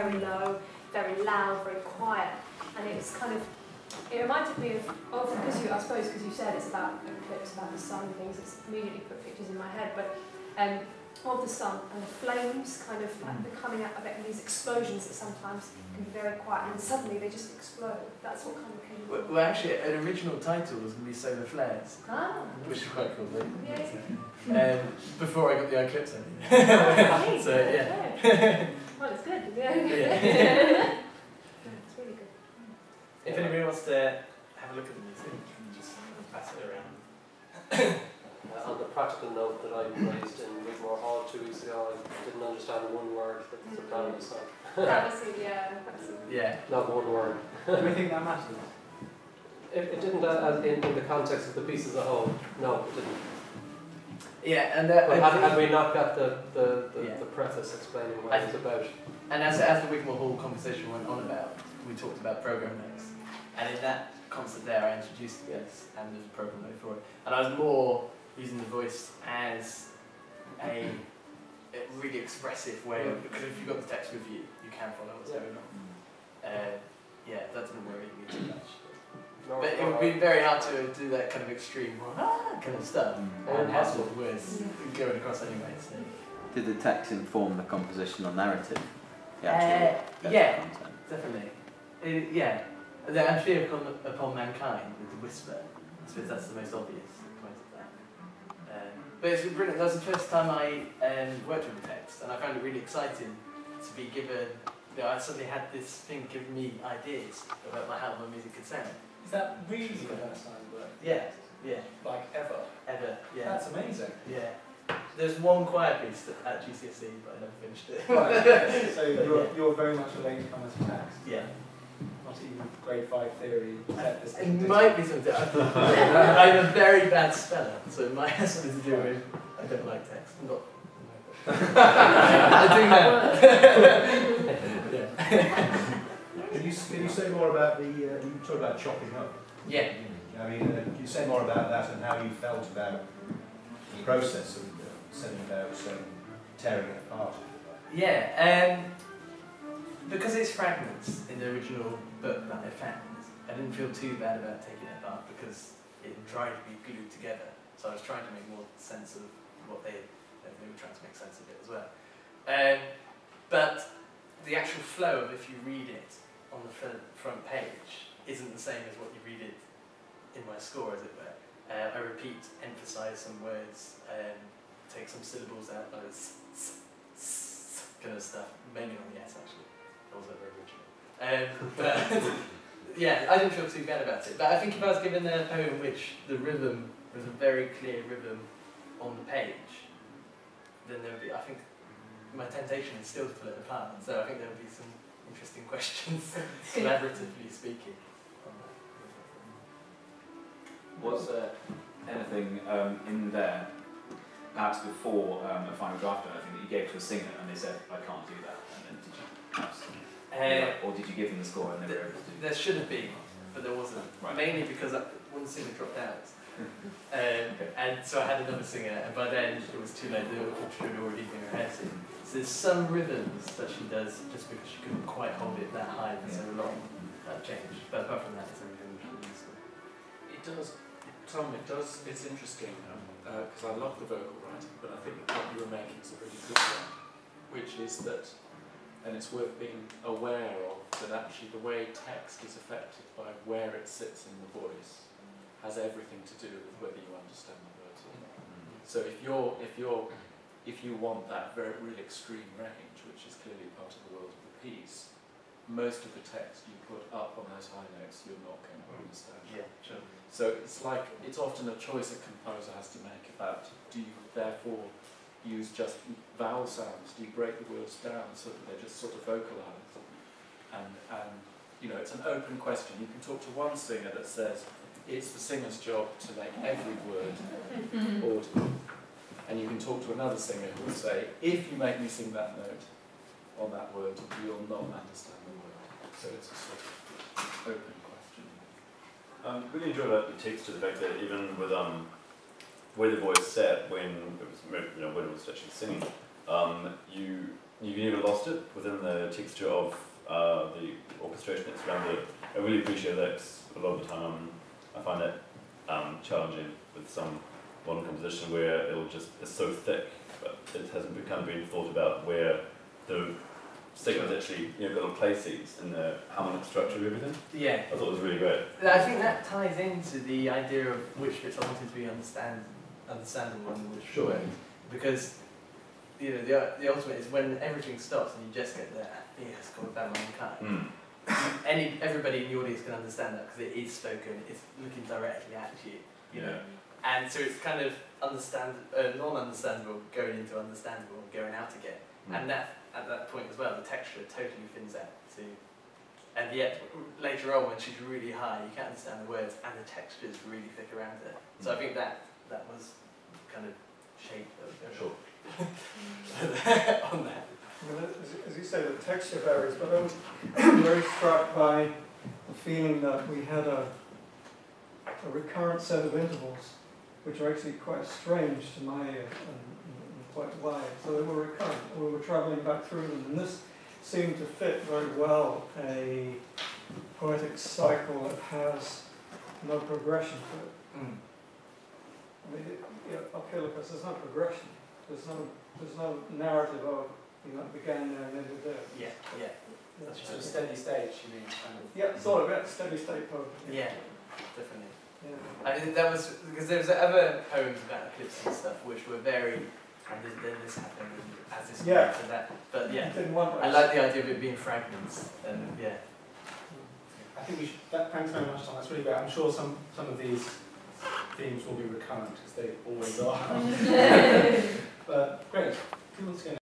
very low, very loud, very quiet, and it was kind of, it reminded me of because I suppose because you said it's about eclipse, about the sun and things, it's immediately put pictures in my head, but of the sun and the flames kind of like coming out of it, and these explosions that sometimes can be very quiet and suddenly they just explode. That's what kind of came. Well, actually, an original title was going to be Solar Flares, which is quite cool. Yeah. Before I got the eclipse idea. So yeah. Well, it's good. Yeah. It's really good. If anybody wants to have a look at the music, you can just pass it around. On the practical note that I raised in Wigmore Hall 2 weeks ago, I didn't understand one word that the soprano was saying. Privacy, yeah. Not one word. Do we think that matters? It didn't in the context of the piece as a whole. No, it didn't. Yeah, and had we not got the preface explaining what it was about. And as the Wigmore Hall conversation went on about, we talked about program notes, and in that concert there I introduced this and there's a program note for it, and I was more using the voice as a really expressive way of, because if you've got the text with you, you can follow what's going on. Yeah, that didn't worry me too much. But it would be very hard to do that kind of extreme kind of stuff and have sort of words going across anyway. So. Did the text inform the compositional narrative? The actual yeah, content? Definitely. Yeah. The Amphitheatre upon Mankind with the whisper, I suppose that's the most obvious point of that. But it's brilliant. That was the first time I worked with the text, and I found it really exciting to be given. I suddenly had this thing giving me ideas about how my music could sound. Is that really the first time you worked? Yeah. Like ever? Ever, yeah. That's amazing. Yeah. There's one choir piece at GCSE, but I never finished it. Right, so you're very much a late comer to text? Yeah. Not even grade 5 theory? It might be something. I'm a very bad speller, so it might have something to do with I don't like text. I'm not. I do now. Yeah. Can you say more about the, you talked about chopping up. Yeah. I mean, can you say more about that and how you felt about the process of setting about tearing it apart? Yeah, because it's fragments in the original book that I found, I didn't feel too bad about taking it apart because it tried to be glued together. So I was trying to make more sense of what they were trying to make sense of it as well. But the actual flow of if you read it on the front page isn't the same as what you read it in my score, as it were. I repeat, emphasise some words, take some syllables out, like this kind of stuff, mainly on the S actually. That was very original. But yeah, I didn't feel too bad about it. But I think if I was given a poem which the rhythm was a very clear rhythm on the page, then there would be, I think, my temptation is still to pull it apart. So I think there would be some interesting questions, collaboratively speaking. Was there anything in there, perhaps before a final draft or anything, that you gave to a singer and they said, I can't do that, and then did you perhaps, or did you give them the score and they were able to do that? There should have been, but there wasn't. Right. Mainly because one singer dropped out. And so I had another singer, and by then it was too late, the orchestra had already been rehearsing. So there's some rhythms that she does just because she couldn't quite hold it that high for so long. That changed. But apart from that, it's everything useful. It does, Tom, it's interesting because I love the vocal writing, but I think the point you were making is a really good one, which is that, and it's worth being aware of, that actually the way text is affected by where it sits in the voice has everything to do with whether you understand the words or not. So if you want that very really extreme range, which is clearly part of the world of the piece, most of the text you put up on those high notes you're not going to understand. Yeah, sure. So it's often a choice a composer has to make about, do you therefore use just vowel sounds, do you break the words down so that they're just sort of vocalised? And you know, it's an open question. You can talk to one singer that says, it's the singer's job to make every word audible. And you can talk to another singer who will say, if you make me sing that note on that word, you'll not understand the word. So it's a sort of open question. Really enjoyed about the text to the fact that even with where the voice sat when it was when it was actually singing, you you never lost it within the texture of the orchestration that's around it. I really appreciate that 'cause a lot of the time I find that challenging with some modern composition where it's so thick, but it hasn't been thought about where the segments actually got little place seats in the harmonic structure of everything. Yeah. I thought it was really great. I think that ties into the idea of which bits I wanted to be understandable and which weren't. Because the ultimate is when everything stops and you just get the yes, called about mankind. Everybody in the audience can understand that because it is spoken, it's looking directly at you, you know. And so it's kind of non-understandable going into understandable and going out again. And that at that point as well, the texture totally thins out to. And yet later on, when she's really high, you can't understand the words, and the texture is really thick around her. So I think that was kind of shape of Sure. on that. Well, as you say, the texture varies, but I was very struck by the feeling that we had a recurrent set of intervals, which are actually quite strange to my ear and quite wide. So they were recurrent. We were travelling back through them, and this seemed to fit very well a poetic cycle that has no progression to it. I mean, okay, look, there's no progression. There's no narrative of, it began there and ended there. Yeah. That's Sort of steady state, you mean? Kind of. Yeah, sort of, steady state poetry. Yeah, definitely. Yeah. I mean, that was because there was other poems about eclipse and stuff which were very, and then this happened, and as this happened, and that. But yeah, I like the idea of it being fragments, and yeah. I think we should. Thanks very much, Tom. That's really great. I'm sure some of these themes will be recurrent because they always are. But great. Who wants to go next?